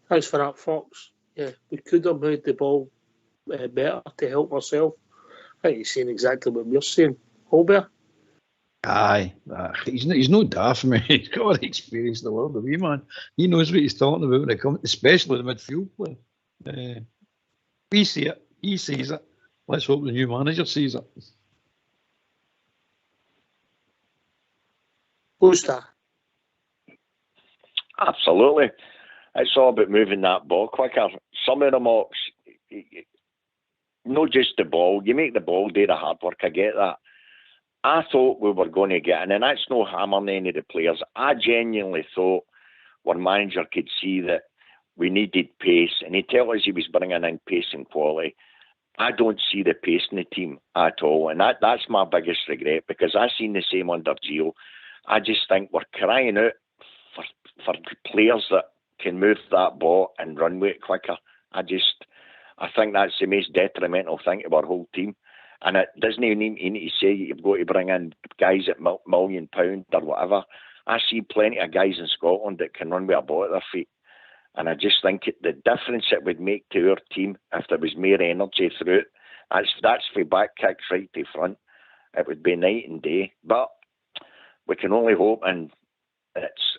Thanks for that, Fox. Yeah, we could have moved the ball better to help ourselves. I think he's saying exactly what we're saying. Holbert? Aye, he's no daft. I mean, he's got all the experience in the world, the wee man. He knows what he's talking about when it comes, especially the midfield play. We see it. He sees it. Let's hope the new manager sees it. Who's that? Absolutely. It's all about moving that ball quicker. Some of the mocks, not just the ball. You make the ball do the hard work. I get that. I thought we were going to get, and that's no hammering any of the players. I genuinely thought our manager could see that we needed pace, and he told us he was bringing in pace and quality. I don't see the pace in the team at all, and that's my biggest regret, because I've seen the same under Gio. I just think we're crying out for players that can move that ball and run with it quicker. I think that's the most detrimental thing to our whole team. And it doesn't even need to say you've got to bring in guys at £1 million or whatever. I see plenty of guys in Scotland that can run with a ball at their feet. And I just think the difference it would make to our team if there was more energy through it, that's for back kicks right to front. It would be night and day. But we can only hope, and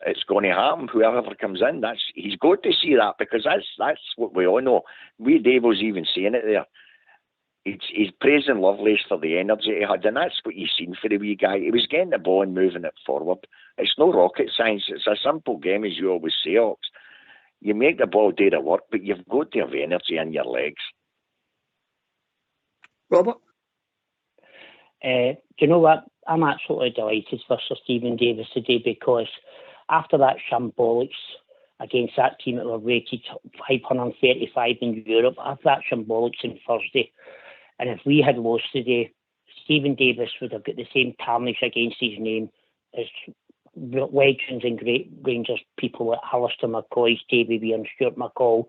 it's going to happen. Whoever comes in, he's got to see that, because that's what we all know. Dave was even saying it there. He's praising Lovelace for the energy he had, and that's what he's seen for the wee guy. He was getting the ball and moving it forward. It's no rocket science. It's a simple game, as you always say, Ox. You make the ball do the work, but you've got to have energy in your legs. Robert? Do you know what? I'm absolutely delighted for Sir Stephen Davis today, because after that shambolics against that team that were rated 535 in Europe, after that shambolics on Thursday, and if we had lost today, Stephen Davis would have got the same tarnish against his name as legends and great Rangers people like Alistair McCoy, Davy Weir and Stuart McCall.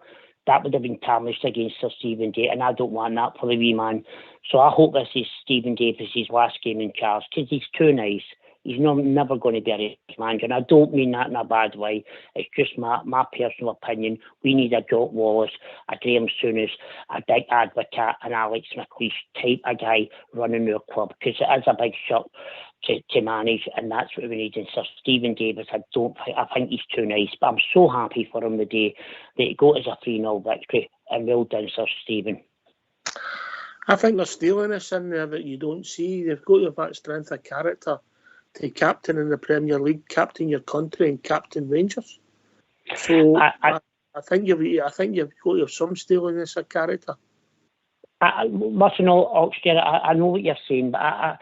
That would have been tarnished against Sir Stephen Davis, and I don't want that for the wee man. So I hope this is Stephen Davis's last game in charge, because he's too nice. He's never going to be a Rangers manager, and I don't mean that in a bad way. It's just my personal opinion. We need a Jock Wallace, a Graham Souness, a Dick Advocat, an Alex McLeish type of guy running our club, because it is a big ship to manage, and that's what we need. And Sir Stephen Davis, I think he's too nice, but I'm so happy for him today that he got as a 3-0 victory, and well done, Sir Stephen. I think there's steeliness in there that you don't see. They've got to have that strength of character to captain in the Premier League, captain your country, and captain Rangers. So I think you've got to have some steeliness of character. Listen, Oxford, I know what you're saying, but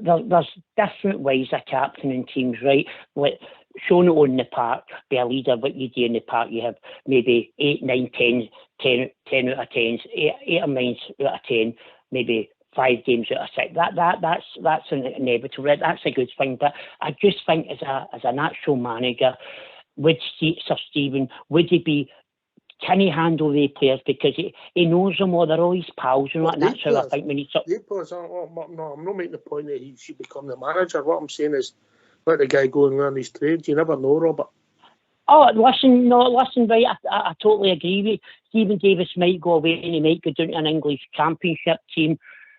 there's different ways of captaining teams, right? Like showing it on the park, be a leader. What you do in the park, you have maybe 8, 9, 10 out of 10s, 8 or 9 out of 10, maybe 5 games out of 6. That's inevitable. Right? That's a good thing. But I just think as an actual manager, would Sir Stephen, can he handle the players, because he knows them all, they're all his pals, and that's how I think we need to. No, I'm not making the point that he should become the manager. What I'm saying is, let the guy go and learn his trade. You never know, Robert. Oh, listen, right, I totally agree with you. Stephen Davis might go away and he might go down to an English Championship team.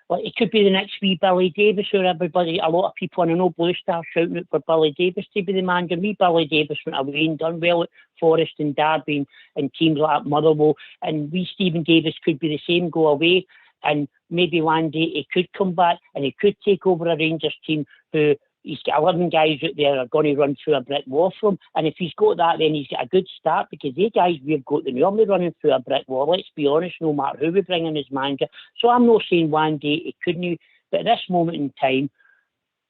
Like, it could be the next wee Billy Davis, or everybody, a lot of people, and I know Blue Star shouting out for Billy Davis to be the manager. Billy Davis went away and done well at Forest and Derby and teams like Motherwell, and Stephen Davis could be the same, go away, and maybe one day he could come back and he could take over a Rangers team who he's got 11 guys out there are going to run through a brick wall for him. And if he's got that, then he's got a good start, because the guys we've got, they're normally running through a brick wall, let's be honest, no matter who we bring in as manager. So I'm not saying one day he couldn't, but at this moment in time,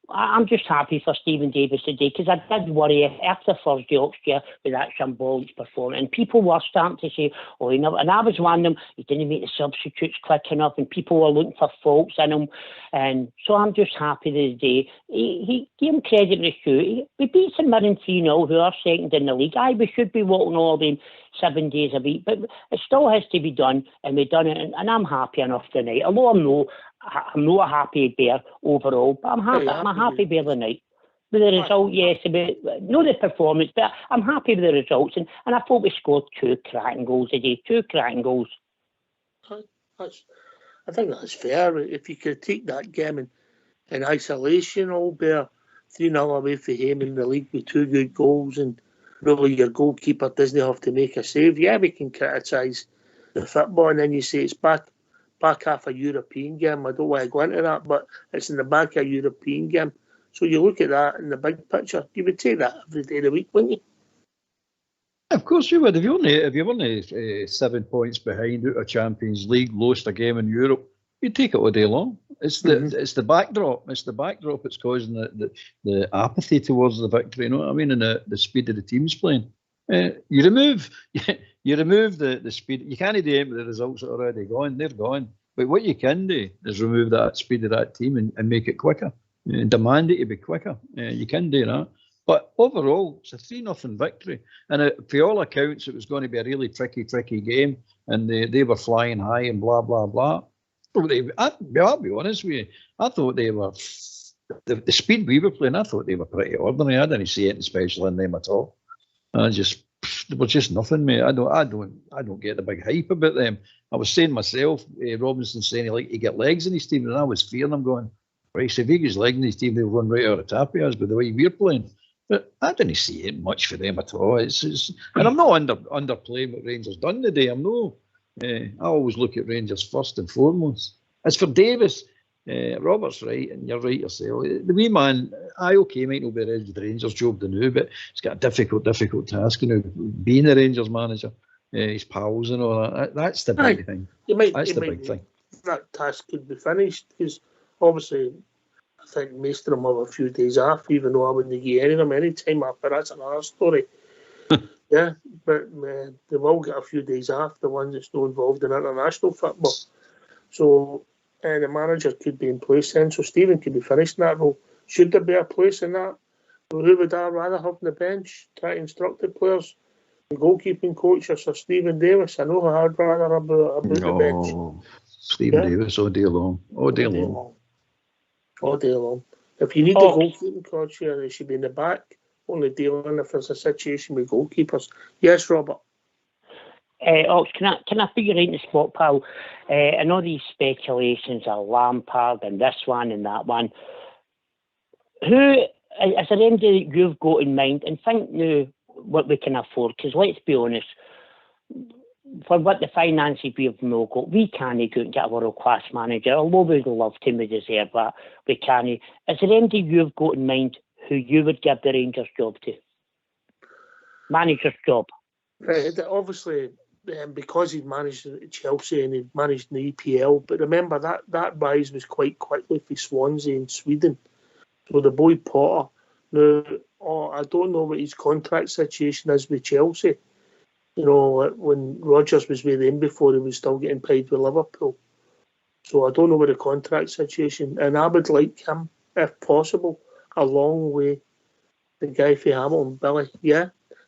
I'm just happy for Stephen Davis today, because I did worry after Thursday Oxford with that shambolic performance, and people were starting to say, oh, you know, and I was one of them, he didn't make the substitutes quick enough, and people were looking for faults in him, and so I'm just happy today. He gave him credit with his due. We beat St Mirren 3-0, who are second in the league. We should be walking all them 7 days a week, but it still has to be done, and we've done it, and I'm happy enough tonight. Although I'm not a happy bear overall, but I'm happy. I'm a happy bear tonight. With the result, yes, not the performance, but I'm happy with the results, and I thought we scored 2 cracking goals today. 2 cracking goals. I think that's fair. If you could take that game in isolation, all bear 3-0 away for him in the league with 2 good goals, and really your goalkeeper doesn't have to make a save. Yeah, we can criticise the football, and then you say it's back half a European game. I don't want to go into that, but it's in the back of a European game. So you look at that in the big picture, you would take that every day of the week, wouldn't you? Of course you would. If you're only 7 points behind out of Champions League, lost a game in Europe, you take it all day long. It's the backdrop. It's the backdrop that's causing the apathy towards the victory. You know what I mean? And the speed of the teams playing. You remove the speed. You can't do it with the results that are already gone. They're gone. But what you can do is remove that speed of that team and make it quicker. Demand it to be quicker. You can do that. But overall, it's a 3-0 victory. And for all accounts, it was going to be a really tricky game. And they were flying high and blah, blah, blah. I'll be honest with you. I thought they were, the speed we were playing, I thought they were pretty ordinary. I didn't see anything special in them at all. They were just nothing, mate. I don't get the big hype about them. I was saying myself, Robinson saying he get legs in his team, and I was fearing him going, right, so if he gets legs in his team, they'll run right out of tap of us by the way we're playing. But I didn't see it much for them at all. And I'm not underplaying what Rangers done today. I always look at Rangers first and foremost. As for Davis, Robert's right, and you're right yourself. The wee man, might not be ready with the Rangers job to know, but he's got a difficult task, being a Rangers manager. His pals and all that. That's the big thing. That's the big thing. that task could be finished, because obviously I think most of them have a few days off, even though I wouldn't give any of them any time off, but that's another story. Yeah, but they've all got a few days off, the ones that's not involved in international football. So the manager could be in place then, so Stephen could be finished in that role. Should there be a place in that? Well, who would I rather have on the bench? Try to instruct the players? The goalkeeping coach or Sir Stephen Davis? I know I'd rather have the bench. Stephen Davis all day long. All day long. All day long. If you need a goalkeeping coach here, they should be in the back, only dealing if there's a situation with goalkeepers. Yes, Robert? Ox, can I put you right in the spot, pal? And all these speculations are Lampard and this one and that one. Who is there anybody you've got in mind? And think now what we can afford, because let's be honest, for what the finances we've now got, we can't go and get a world-class manager. Although we'd love to, we deserve that, we can't. Is there anybody you've got in mind who you would give the Rangers job to? Manager's job. Obviously, because he'd managed Chelsea and he'd managed the EPL, but remember that rise was quite quickly for Swansea in Sweden. So the boy Potter, now, I don't know what his contract situation is with Chelsea. You know, when Rodgers was with him before, he was still getting paid with Liverpool. So I don't know what the contract situation, and I would like him, if possible, along with the guy for Hamilton, Billy,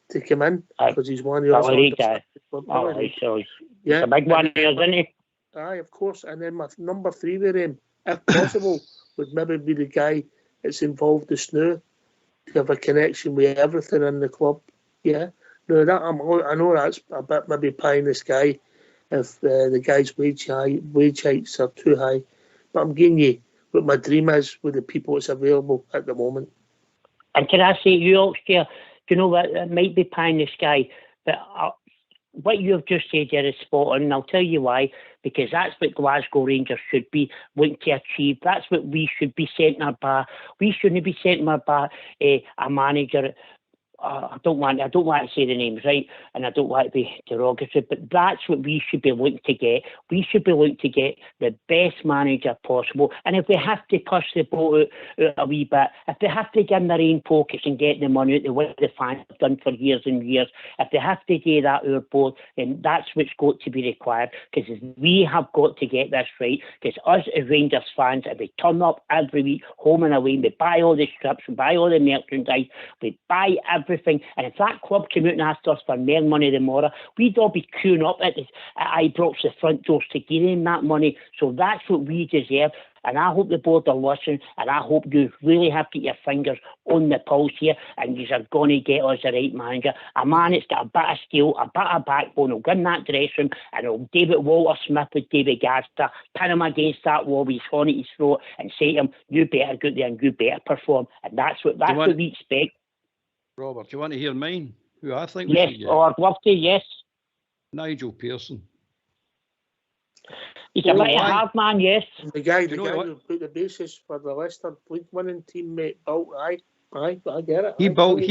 to come in, because he's one of the guy. He's a big one, isn't he? Aye, of course. And then my number 3 with him, if possible, would maybe be the guy that's involved just now, to have a connection with everything in the club. Yeah. No, I know that's a bit maybe pie in the sky if the guy's wage hikes are too high. But I'm giving you what my dream is with the people that's available at the moment. And can I say, you Oxford, you know what, it might be pie in the sky, but what you've just said there is spot on, and I'll tell you why, because that's what Glasgow Rangers should be looking to achieve. That's what we should be setting our bar. We shouldn't be setting our bar a manager. I don't want to say the names, right, and I don't want to be derogatory, but that's what we should be looking to get. We should be looking to get the best manager possible, and if we have to push the boat out a wee bit, if they have to get in their own pockets and get the money out, the way the fans have done for years and years, if they have to do that out board, then that's what's got to be required, because we have got to get this right, because us as Rangers fans, if we turn up every week, home and away, we buy all the strips, we buy all the merchandise, we buy everything, and if that club came out and asked us for more money tomorrow, we'd all be queuing up at Ibrox, the front doors, to give them that money. So that's what we deserve, and I hope the board are listening, and I hope you really have to get your fingers on the pulse here, and you are going to get us the right manager, a man that's got a bit of steel, a bit of backbone, will go in that dressing room, and he'll David Walter Smith with David Gaster, pin him against that wall with his horn at his throat, and say to him, you better go there and you better perform, and that's what we expect. Robert, do you want to hear mine? Who I think? Yes, I'd love to. Yes. Nigel Pearson. He's a bit hard man, yes. The guy who put the basis for the Leicester League winning team, mate. I get it. He built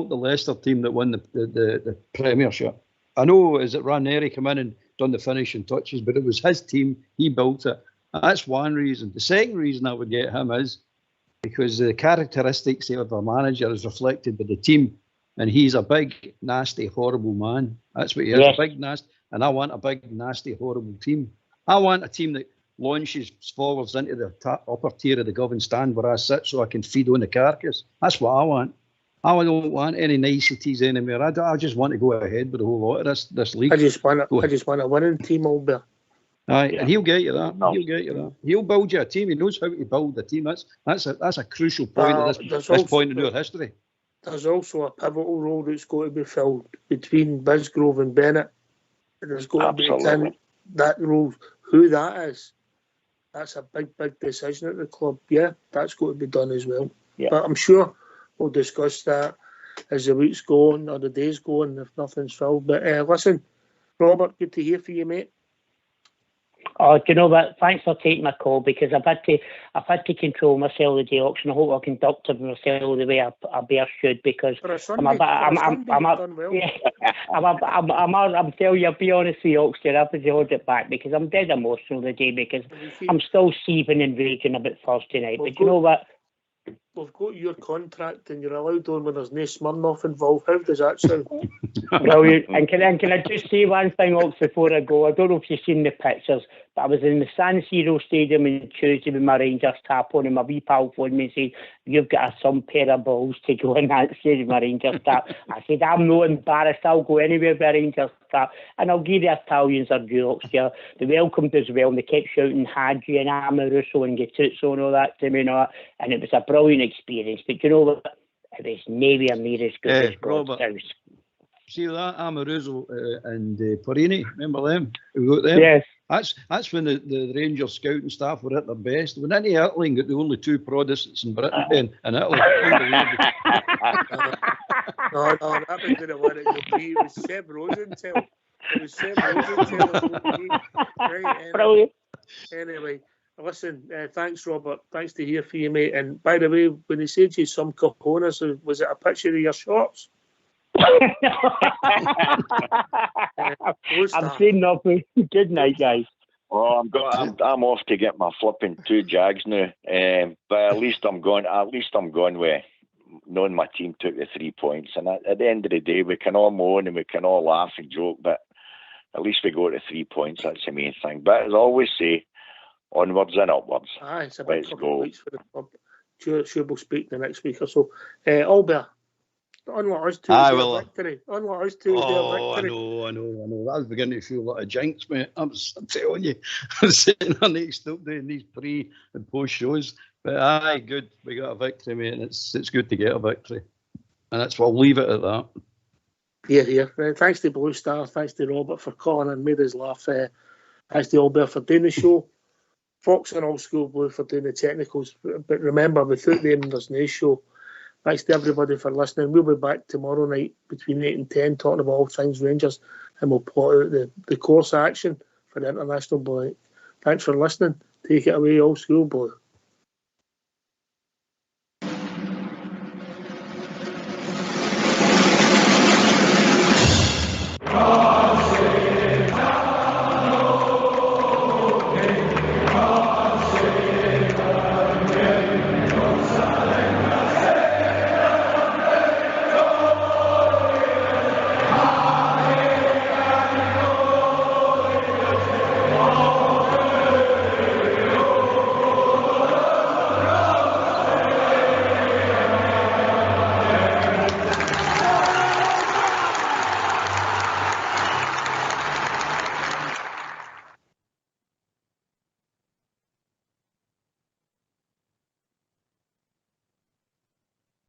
the Leicester team that won the Premiership. I know, is it Ranieri come in and done the finishing touches, but it was his team. He built it. That's one reason. The second reason I would get him is because the characteristics of a manager is reflected by the team, and he's a big, nasty, horrible man. That's what he is, a big, nasty, and I want a big, nasty, horrible team. I want a team that launches forwards into the upper tier of the Govan stand where I sit so I can feed on the carcass. That's what I want. I don't want any niceties anywhere. I just want to go ahead with the whole lot of this league. I just want a winning team, Albert. Aye, and he'll get you that. He'll get you that. He'll build you a team. He knows how to build a team. That's a crucial point at this point in our history. There's also a pivotal role that's got to be filled between Bisgrove and Bennett. There's got to be that role. Who that is, that's a big decision at the club. Yeah, that's got to be done as well. Yeah. But I'm sure we'll discuss that as the weeks go on or the days go on if nothing's filled. But listen, Robert, good to hear from you, mate. Oh, do you know what? Thanks for taking my call, because I've had to control myself the day auction. I hope I conducted myself the way I bear should, because I'm telling you, I'll be honest with you, Oxford, I have to hold it back, because I'm dead emotional the day, because I'm still seething and raging about Thursday night. But you know what? We've got your contract and you're allowed on when there's no Smirnoff involved. How does that sound? Brilliant. And can I just say one thing, Ox, before I go? I don't know if you've seen the pictures, but I was in the San Siro Stadium on Tuesday with my Rangers tap on, and my wee pal phoned me and said, "You've got some pair of balls to go in that stadium with my Rangers tap." I said, "I'm not embarrassed. I'll go anywhere with a Rangers tap." And I'll give the Italians their due, Ox. They welcomed us well, and they kept shouting Hadji and Amoruso and Gattuso and all that to me, and it was a brilliant experience. But you know what? It was nowhere near as good as God's house. See that Amoruso and Perini, remember them? We got them. Yes. That's when the Rangers scouting staff were at their best. Went into Italy and got the only 2 Protestants in Britain in Italy. No, that was the one it was Seb Rosenthal. It was Seb Rosenthal. Right, anyway, listen, thanks, Robert. Thanks to hear from you, mate. And by the way, when they said you some cojones, was it a picture of your shorts? I'm saying nothing. Good night, guys. Oh, I'm off to get my flipping 2 Jags now. But at least I'm going with knowing my team took the 3 points. And at the end of the day, we can all moan and we can all laugh and joke, but at least we go to 3 points. That's the main thing. But as I always say, onwards and upwards. It's a big couple of weeks for the club. Sure we'll speak the next week or so. Albert, unlike us two, victory. Unlike us two, victory. I know. I was beginning to feel like a jinx, mate. I'm telling you. I'm sitting on next up doing these pre and post shows. But good. We got a victory, mate, and it's good to get a victory. And I'll leave it at that. Yeah. Thanks to Blue Star. Thanks to Robert for calling and made us laugh. Thanks to Albert for doing the show. Fox and Old School Blue for doing the technicals. But remember, without them, there's no show. Thanks to everybody for listening. We'll be back tomorrow night between 8 and 10 talking about all things Rangers, and we'll plot out the course of action for the international break. Thanks for listening. Take it away, Old School Blue.